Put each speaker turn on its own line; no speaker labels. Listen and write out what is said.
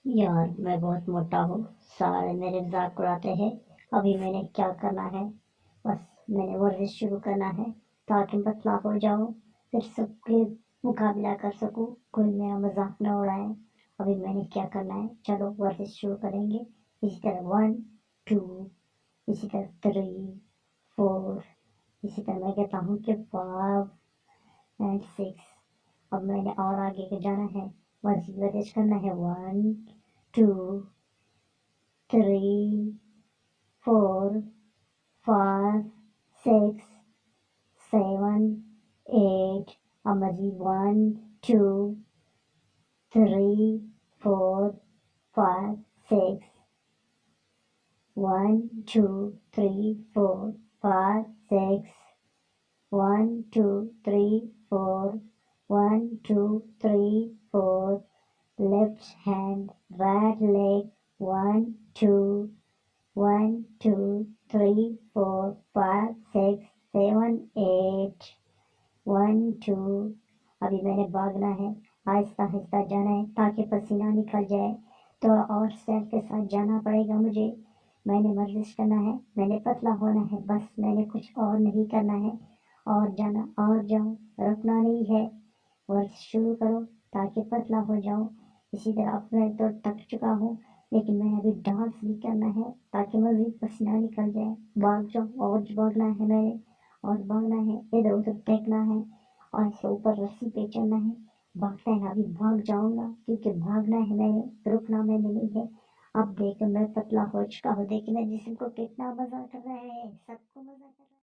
यार मैं बहुत मोटा हूँ। सारे मेरे मजाक उड़ाते हैं। अभी मैंने क्या करना है? बस मैंने वर्जिश शुरू करना है ताकि मैं पतला हो जाऊँ, फिर सबके मुकाबला कर सकूँ, कोई मेरा मजाक न उड़ाए। अभी मैंने क्या करना है? चलो वर्जिश शुरू करेंगे। इसी तरह 1 2, इसी तरह 3 4, इसी तरह मैं कहता हूँ कि 5 एंड 6। अब मैंने और आगे के जाना है, वर्जिश करना है। 1 2 3 4 5 6 7 8। अब मजीद 1 2 3 4 5 6 1 2 3 4 5 6 1 2 3 4 1 2 3 4। Left hand, right leg, 1 2 1 2 3 4 5 6 7 8 1 2। अभी मैंने भागना है, आहिस्ता आहिस्ता जाना है ताकि पसीना निकल जाए। तो और स्टेप के साथ जाना पड़ेगा मुझे। मैंने वर्जिश करना है, मैंने पतला होना है, बस मैंने कुछ और नहीं करना है। और जाना और जाऊं, रुकना नहीं है। वर्जिश शुरू करो ताकि पतला हो जाऊं। इसी तरह अब मैं तो थक चुका हूँ, लेकिन मैं अभी डांस भी करना है ताकि मजीद पसीना निकल जाए। भाग जाओ, और भागना है मैंने, और भागना है, इधर उधर फेंकना है, और ऐसे ऊपर रस्सी पे चढ़ना है। भागता है, अभी भाग जाऊंगा क्योंकि भागना है मैंने, रुकना मैंने नहीं है। अब देख मैं पतला हो चुका हूँ, देखिए मैं जिस्म को कितना मजा कर रहा है, सबको मजा कर रहा है।